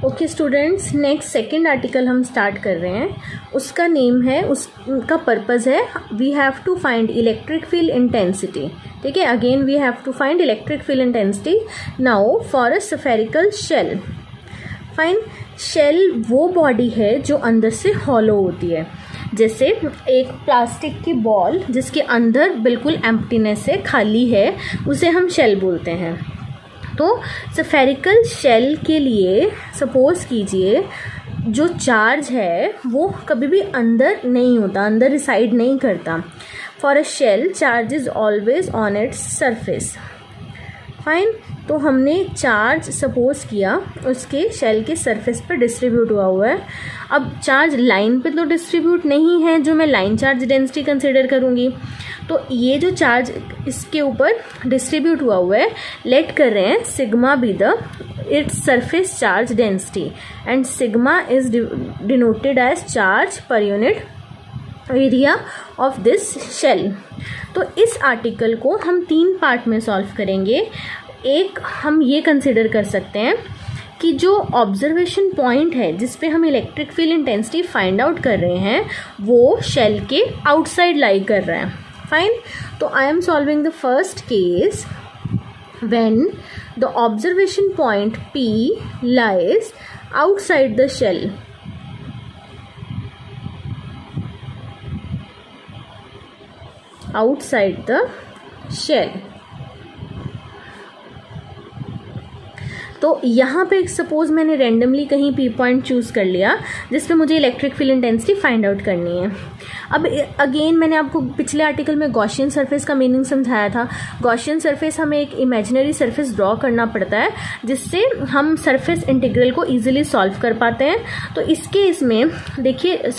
Okay students, next second article हम start कर रहे हैं। उसका नेम है, उसका पर्पस है we have to find electric field intensity. ठीक है, again we have to find electric field intensity now for a spherical shell. Fine, shell वो बॉडी है जो अंदर से हॉलो होती है। जैसे एक प्लास्टिक की बॉल जिसके अंदर बिल्कुल एम्प्टीनेस है, खाली है, उसे हम शेल बोलते हैं। तो स्फेरिकल शेल के लिए सपोज कीजिए जो चार्ज है वो कभी भी अंदर नहीं होता, अंदर रिसाइड नहीं करता। For a shell charge is always on its surface. Fine, तो हमने चार्ज सपोज किया उसके शेल के सरफेस पर डिस्ट्रीब्यूट हुआ है। अब चार्ज लाइन पे तो डिस्ट्रीब्यूट नहीं है जो मैं लाइन चार्ज डेंसिटी कंसिडर करूँगी। तो ये जो चार्ज इसके ऊपर डिस्ट्रीब्यूट हुआ है, लेट कर रहे हैं sigma be the its surface charge density and sigma is denoted as charge per unit area of this shell. तो इस आर्टिकल को हम 3 पार्ट में सॉल्व करेंगे। एक हम ये कंसिडर कर सकते हैं कि जो ऑब्जर्वेशन पॉइंट है जिस पे हम electric field intensity find out कर रहे हैं वो शेल के आउटसाइड लाई कर रहा है। फाइन, तो I am solving the first case when the observation point P lies outside the shell। outside the shell। तो यहाँ पे सपोज मैंने रेंडमली कहीं P पॉइंट चूज कर लिया जिस पे मुझे electric field intensity find out करनी है। अब अगेन मैंने आपको पिछले आर्टिकल में गॉसियन सरफेस का मीनिंग समझाया था। गॉसियन सरफेस हमें एक इमेजिनरी सरफेस ड्रॉ करना पड़ता है जिससे हम सरफेस इंटीग्रल को इजीली सॉल्व कर पाते हैं। तो इसके इसमें देखिए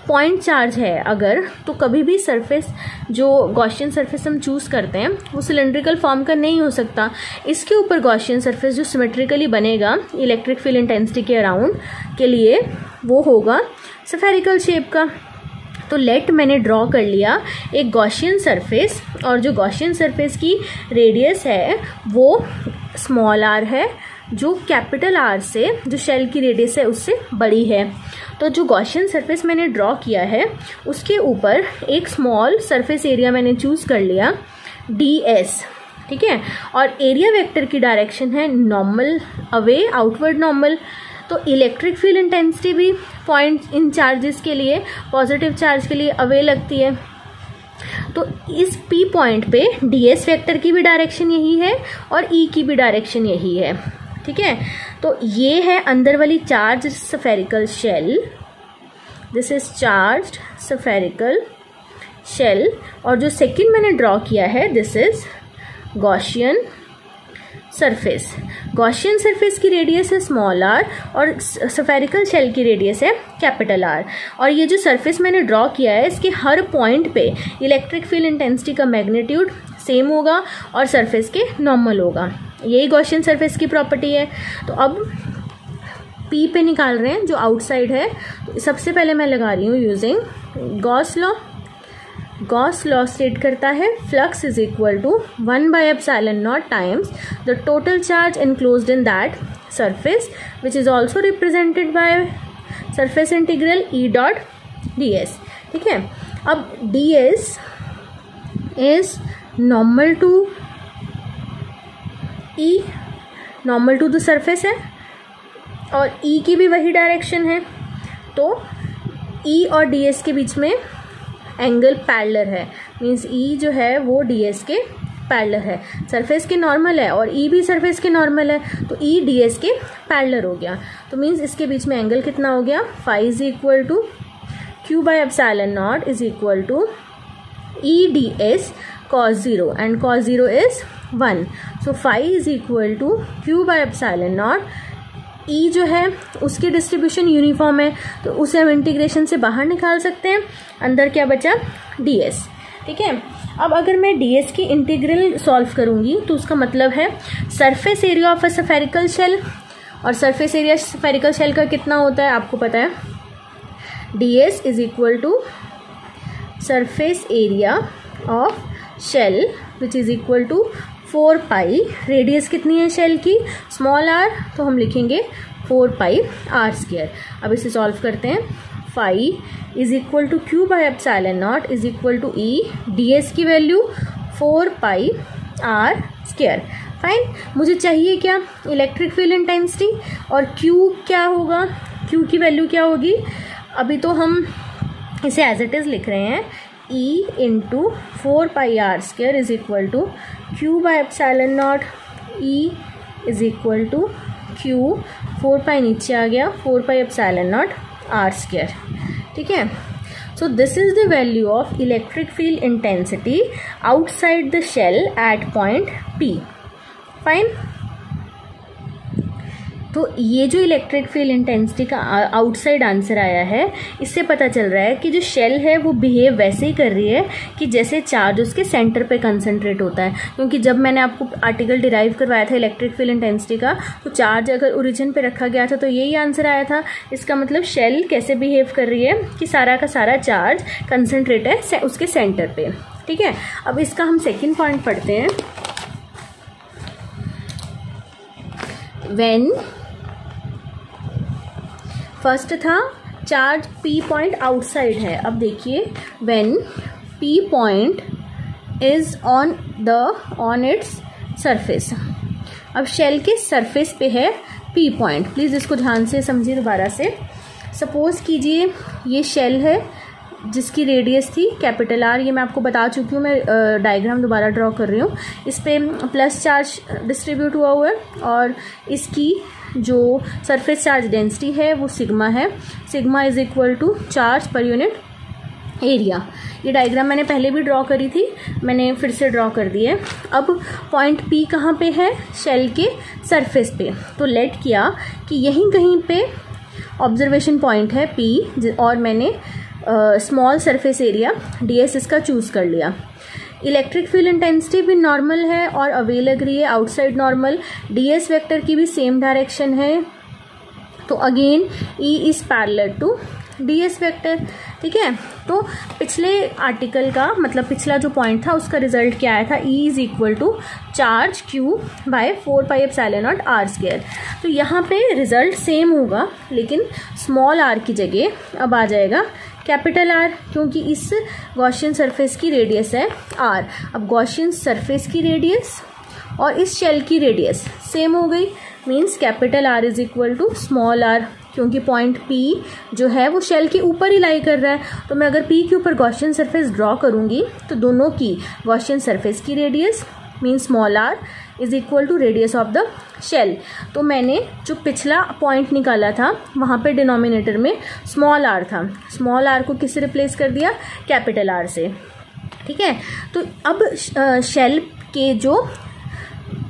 पॉइंट चार्ज है अगर, तो कभी भी सरफेस जो गॉसियन सरफेस हम चूज करते हैं वो सिलेंड्रिकल फॉर्म का नहीं हो सकता। इसके ऊपर गॉसियन सरफेस जो सिमेट्रिकली बनेगा इलेक्ट्रिक फील्ड इंटेंसिटी के अराउंड के लिए वो होगा स्फेरिकल शेप का। तो लेट मैंने ड्रॉ कर लिया एक गॉसियन सरफेस और जो गॉसियन सरफेस की रेडियस है वो स्मॉल r है जो कैपिटल R से जो शेल की रेडियस है उससे बड़ी है। तो जो गॉसियन सरफेस मैंने ड्रॉ किया है उसके ऊपर एक स्मॉल सरफेस एरिया मैंने चूज कर लिया ds। ठीक है, और एरिया वेक्टर की डायरेक्शन है नॉर्मल अवे, आउटवर्ड नॉर्मल। तो इलेक्ट्रिक फील्ड इंटेंसिटी भी पॉइंट इन चार्जेस के लिए, पॉजिटिव चार्ज के लिए अवे लगती है। तो इस P पॉइंट पे ds वेक्टर की भी डायरेक्शन यही है और E की भी डायरेक्शन यही है। ठीक है, तो ये है अंदर वाली charge spherical shell. This is charged spherical shell. और जो सेकंड मैंने ड्रॉ किया है this is Gaussian surface. Gaussian surface की रेडियस है स्मॉल r और स्फेरिकल शेल की रेडियस है कैपिटल R। और ये जो सरफेस मैंने ड्रॉ किया है इसके हर पॉइंट पे इलेक्ट्रिक फील्ड इंटेंसिटी का मैग्नीट्यूड सेम होगा और सरफेस के नॉर्मल होगा। यही गॉसियन सरफेस की प्रॉपर्टी है। तो अब P पे निकाल रहे हैं जो आउटसाइड है। तो सबसे पहले मैं लगा रही हूँ using Gauss law. Gauss law state करता है flux is equal to 1/ε0 times the total charge enclosed in that surface which is also represented by surface integral E dot ds। ठीक है, अब ds is normal to E, normal to the surface है और E की भी वही direction है। तो E और ds के बीच में एंगल पैरेलल है, मीन्स E जो है वो ds के पैरेलल है। सरफेस के नॉर्मल है और E भी सरफेस के नॉर्मल है, तो E ds के पैरेलल हो गया। तो मीन्स इसके बीच में एंगल कितना हो गया, phi is equal to q/ε0 is equal to E ds cos 0 and cos 0 is 1। So phi is equal to q/ε0। E जो है उसकी डिस्ट्रीब्यूशन यूनिफॉर्म है तो उसे हम इंटीग्रेशन से बाहर निकाल सकते हैं। अंदर क्या बचा, ds। ठीक है, अब अगर मैं ds की इंटीग्रल सॉल्व करूंगी तो उसका मतलब है surface area of a spherical shell. और सरफेस एरिया स्फेरिकल शेल का कितना होता है आपको पता है, ds is equal to surface area of shell which is equal to 4 pi, radius कितनी है शेल की, स्मॉल आर, तो हम लिखेंगे 4 पाई आर स्क्वायर। अब इसे सॉल्व करते हैं। Phi is equal to Q by epsilon naught is equal to E, D S की value 4 pi are square. Fine, मुझे चाहिए क्या, इलेक्ट्रिक फील्ड इंटेंसिटी, और क्यू क्या होगा, क्यू की वैल्यू क्या होगी, अभी तो हम इसे एज इट इज़ लिख रहे हैं, E into 4 pi are square is equal to Q by epsilon nought, E is equal to Q, 4 pi नीचे आ गया, 4 pi epsilon not are square. ठीक है, so this is the value of electric field intensity outside the shell at point P. Fine. तो ये जो electric field intensity का outside answer आया है, इससे पता चल रहा है कि जो शेल है वो बिहेव वैसे ही कर रही है कि जैसे चार्ज उसके सेंटर पे कंसंट्रेट होता है। क्योंकि जब मैंने आपको आर्टिकल डिराइव करवाया था इलेक्ट्रिक फील्ड इंटेंसिटी का, तो चार्ज अगर ओरिजिन पे रखा गया था तो यही आंसर आया था। इसका मतलब शेल कैसे बिहेव कर रही है कि सारा का सारा चार्ज कंसंट्रेट है उसके सेंटर पे। ठीक है, अब इसका हम सेकेंड पॉइंट पढ़ते हैं। व्हेन फर्स्ट था चार्ज पी पॉइंट आउटसाइड है, अब देखिए when P point is on its surface. अब शेल के सरफेस पे है पी पॉइंट, प्लीज़ इसको ध्यान से समझिए दोबारा से। सपोज कीजिए ये शेल है जिसकी रेडियस थी कैपिटल आर, ये मैं आपको बता चुकी हूँ, मैं डायग्राम दोबारा ड्रॉ कर रही हूँ। इस पे प्लस चार्ज डिस्ट्रीब्यूट हुआ है और इसकी जो सरफेस चार्ज डेंसिटी है वो सिग्मा है। Sigma is equal to charge per unit area. ये डायग्राम मैंने पहले भी ड्रॉ करी थी, मैंने फिर से ड्रॉ कर दी है। अब पॉइंट पी कहाँ पे है, शेल के सरफेस पे, तो लेट किया कि यहीं कहीं पे ऑब्जर्वेशन पॉइंट है पी, और मैंने small surface area D S इसका चूज़ कर लिया। इलेक्ट्रिक फील्ड इंटेंसिटी भी नॉर्मल है और अवे लग रही है outside normal, D S vector की भी सेम डायरेक्शन है, तो again E is parallel to D S vector. ठीक है, तो पिछले आर्टिकल का मतलब पिछला जो पॉइंट था उसका रिजल्ट क्या आया था, E is equal to charge Q by 4 pi epsilon not are square. तो यहाँ पे रिजल्ट सेम होगा, लेकिन स्मॉल आर की जगह अब आ जाएगा कैपिटल आर, क्योंकि इस गॉसियन सरफेस की रेडियस है आर। अब गॉसियन सरफेस की रेडियस और इस शेल की रेडियस सेम हो गई, means capital R is equal to small R, क्योंकि पॉइंट पी जो है वो शेल के ऊपर ही लाई कर रहा है। तो मैं अगर पी के ऊपर गॉसियन सरफेस ड्रॉ करूंगी तो दोनों की गॉसियन सरफेस की radius means small R is equal to radius of the shell. तो मैंने जो पिछला पॉइंट निकाला था वहाँ पे डिनोमिनेटर में स्मॉल आर था, स्मॉल आर को किससे रिप्लेस कर दिया, कैपिटल आर से। ठीक है, तो अब शेल के जो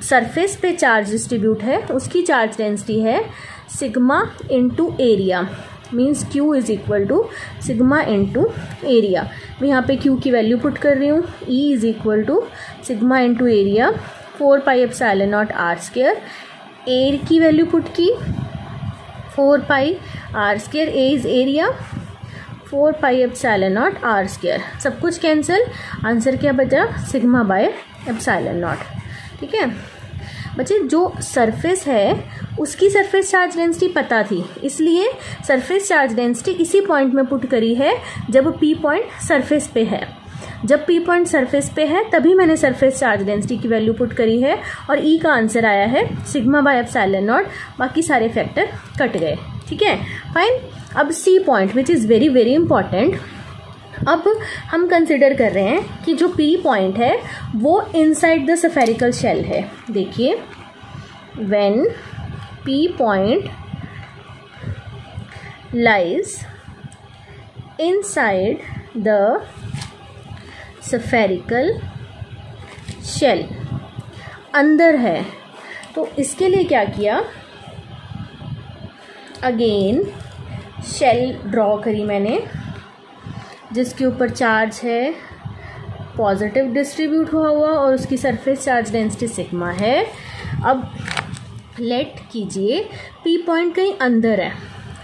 सरफेस पे चार्ज डिस्ट्रीब्यूट है उसकी चार्ज डेंसिटी है sigma into area, means Q is equal to sigma into area. मैं यहाँ पे क्यू की वैल्यू पुट कर रही हूँ, E is equal to sigma into area 4 pi epsilon not are square. A की वैल्यू पुट की 4 pi are square, A is area 4 pi epsilon not are square. सब कुछ कैंसिल, आंसर क्या बचा, सिग्मा बाय एप्सिलॉन नॉट। ठीक है बच्चे, जो सरफेस है उसकी सरफेस चार्ज डेंसिटी पता थी, इसलिए सरफेस चार्ज डेंसिटी इसी पॉइंट में पुट करी है जब पी पॉइंट सरफेस पे है। जब पी पॉइंट सरफेस पे है तभी मैंने सरफेस चार्ज डेंसिटी की वैल्यू पुट करी है और ई का आंसर आया है सिग्मा बाय एप्सिलॉन नॉट, बाकी सारे फैक्टर कट गए। ठीक है फाइन। अब see point which is very very important, अब हम कंसिडर कर रहे हैं कि जो पी पॉइंट है वो इनसाइड द स्फेरिकल शेल है। देखिए when P point lies inside the spherical shell, अंदर है, तो इसके लिए क्या किया, अगेन शेल ड्रॉ करी मैंने जिसके ऊपर चार्ज है पॉजिटिव डिस्ट्रीब्यूट हुआ और उसकी सरफेस चार्ज डेंसिटी सिग्मा है। अब लेट कीजिए पी पॉइंट कहीं अंदर है,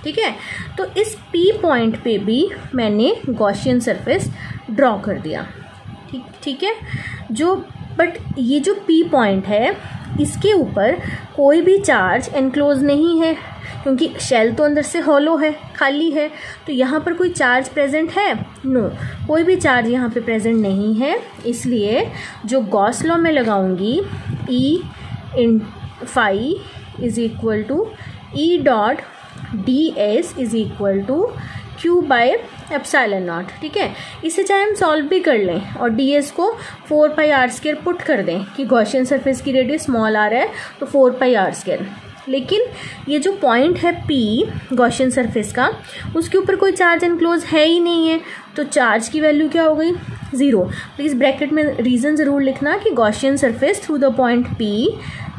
ठीक है, तो इस पी पॉइंट पे भी मैंने गॉसियन सरफेस ड्रॉ कर दिया। ठीक है, जो बट ये जो P पॉइंट है इसके ऊपर कोई भी चार्ज एनक्लोज नहीं है, क्योंकि शेल तो अंदर से हॉलो है, खाली है, तो यहाँ पर कोई चार्ज प्रेजेंट है? नो, कोई भी चार्ज यहाँ पे प्रेजेंट नहीं है। इसलिए जो गॉस लॉ में लगाऊंगी E इन phi is equal to E dot ds is equal to Q by epsilon nought. ठीक है, इसे चाहे हम सॉल्व भी कर लें और ds को 4πr² पुट कर दें कि गॉसियन सरफेस की रेडियस स्मॉल r है तो 4πr²। लेकिन ये जो पॉइंट है P गॉसियन सरफेस का, उसके ऊपर कोई चार्ज एनक्लोज है ही नहीं है, तो चार्ज की वैल्यू क्या हो गई? 0। प्लीज़ ब्रैकेट में रीज़न ज़रूर लिखना कि Gaussian surface through the point P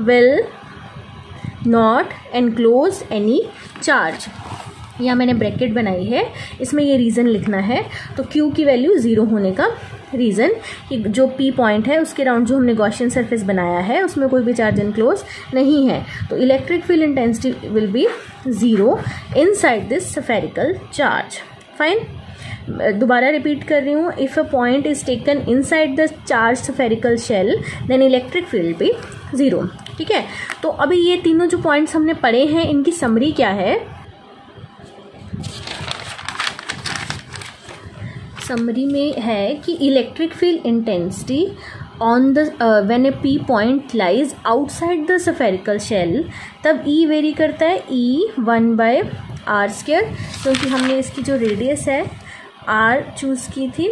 will not enclose any charge. यहाँ मैंने ब्रैकेट बनाई है, इसमें ये रीज़न लिखना है। तो Q की वैल्यू 0 होने का रीज़न कि जो P पॉइंट है उसके राउंड जो हमने गॉसियन सरफेस बनाया है उसमें कोई भी चार्ज एनक्लोज नहीं है, तो electric field intensity will be 0 inside this spherical charge. Fine, दोबारा रिपीट कर रही हूँ, if a point is taken inside the charge spherical shell then electric field भी 0। ठीक है, तो अभी ये तीनों जो पॉइंट्स हमने पढ़े हैं इनकी समरी क्या है? समरी में है कि electric field intensity on the when a P point lies outside the spherical shell, तब E वेरी करता है E 1/r², क्योंकि हमने इसकी जो रेडियस है R चूज़ की थी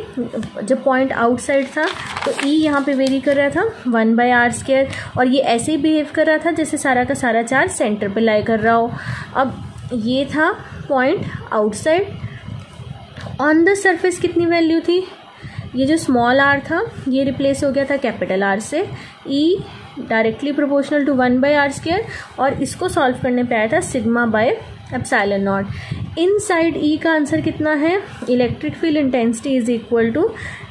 जब पॉइंट आउटसाइड था, तो E यहाँ पे वेरी कर रहा था 1/r², और ये ऐसे ही बिहेव कर रहा था जैसे सारा का सारा चार्ज सेंटर पे लाई कर रहा हो। अब ये था point outside, on the surface कितनी वैल्यू थी? ये जो स्मॉल r था ये रिप्लेस हो गया था कैपिटल R से, E directly proportional to 1/r², और इसको सॉल्व करने पे आया था sigma by epsilon nought. Inside E का आंसर कितना है? Electric field intensity is equal to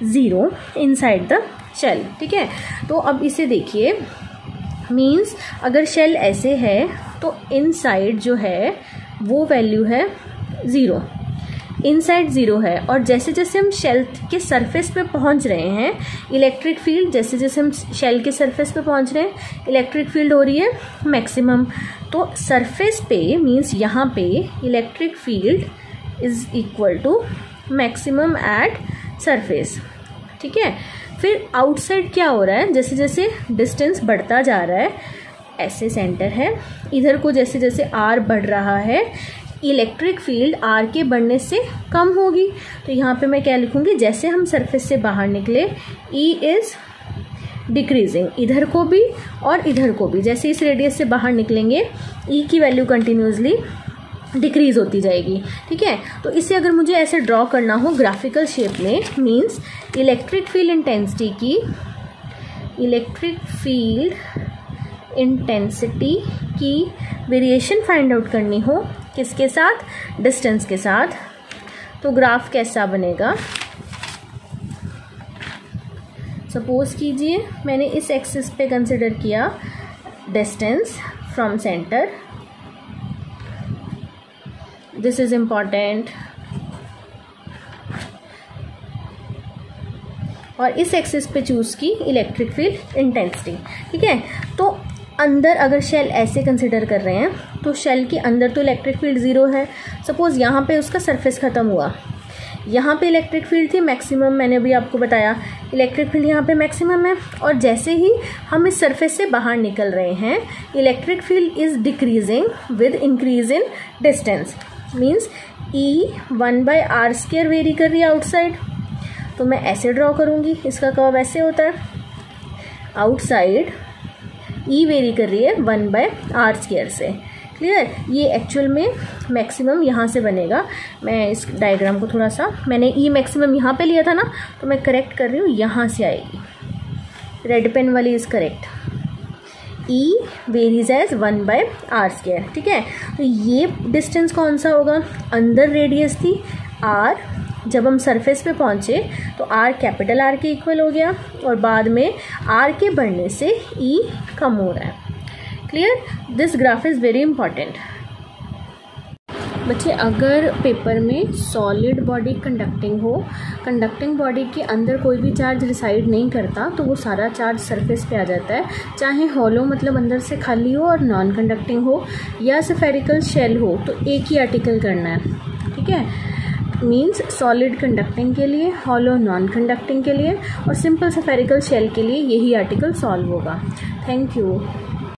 0 inside the shell. ठीक है, तो अब इसे देखिए, मीन्स अगर शेल ऐसे है तो इनसाइड जो है वो वैल्यू है 0, इनसाइड 0 है, और जैसे जैसे हम शेल के सरफेस पे पहुंच रहे हैं इलेक्ट्रिक फील्ड, जैसे जैसे हम शेल के सरफेस पे पहुंच रहे हैं इलेक्ट्रिक फील्ड हो रही है मैक्सिमम। तो सरफेस पे मीन्स यहाँ पे electric field is equal to maximum at surface. ठीक है, फिर आउटसाइड क्या हो रहा है? जैसे जैसे डिस्टेंस बढ़ता जा रहा है, ऐसे सेंटर है, इधर को जैसे जैसे R बढ़ रहा है इलेक्ट्रिक फील्ड R के बढ़ने से कम होगी। तो यहाँ पे मैं क्या लिखूँगी? जैसे हम सरफेस से बाहर निकले E इज़ डिक्रीजिंग, इधर को भी और इधर को भी, जैसे इस रेडियस से बाहर निकलेंगे E की वैल्यू कंटिन्यूसली डिक्रीज होती जाएगी। ठीक है, तो इसे अगर मुझे ऐसे ड्रॉ करना हो ग्राफिकल शेप में, मीन्स इलेक्ट्रिक फील्ड इंटेंसिटी की वेरिएशन फाइंड आउट करनी हो, किसके साथ? डिस्टेंस के साथ। तो ग्राफ कैसा बनेगा? सपोज कीजिए मैंने इस एक्सिस पे कंसिडर किया distance from centre, this is important, और इस एक्सिस पे चूज की इलेक्ट्रिक फील्ड इंटेंसिटी। ठीक है, तो अंदर अगर शेल ऐसे कंसिडर कर रहे हैं तो शेल के अंदर तो इलेक्ट्रिक फील्ड 0 है। सपोज यहाँ पे उसका सरफेस ख़त्म हुआ, यहाँ पे इलेक्ट्रिक फील्ड थी मैक्सिमम, मैंने अभी आपको बताया इलेक्ट्रिक फील्ड यहाँ पे मैक्सिमम है, और जैसे ही हम इस सरफेस से बाहर निकल रहे हैं electric field is decreasing with increase in distance, means E 1/r² very कर रही है आउटसाइड। तो मैं ऐसे ड्रॉ करूँगी, इसका कर्व ऐसे होता है, आउटसाइड E वेरी कर रही है 1/r² से। क्लियर? ये एक्चुअल में मैक्सिमम यहाँ से बनेगा। मैं इस डायग्राम को थोड़ा सा, मैंने E मैक्सिमम यहाँ पे लिया था ना, तो मैं करेक्ट कर रही हूँ, यहाँ से आएगी, रेड पेन वाली is correct. E varies as 1/r²। ठीक है, तो ये डिस्टेंस कौन सा होगा? अंदर रेडियस थी R, जब हम सरफेस पे पहुँचे तो R कैपिटल R के इक्वल हो गया, और बाद में R के बढ़ने से E कम हो रहा है। Clear? This graph is very important. बच्चे अगर पेपर में सॉलिड बॉडी कंडक्टिंग बॉडी के अंदर कोई भी चार्ज रिसाइड नहीं करता तो वो सारा चार्ज सरफेस पे आ जाता है, चाहे हॉलो मतलब अंदर से खाली हो और नॉन कंडक्टिंग हो या स्फेरिकल शेल हो, तो एक ही आर्टिकल करना है, ठीक है। मीन्स सॉलिड कंडक्टिंग के लिए, हॉलो नॉन कंडक्टिंग के लिए और सिंपल स्फेरिकल शेल के लिए यही आर्टिकल सॉल्व होगा। Thank you.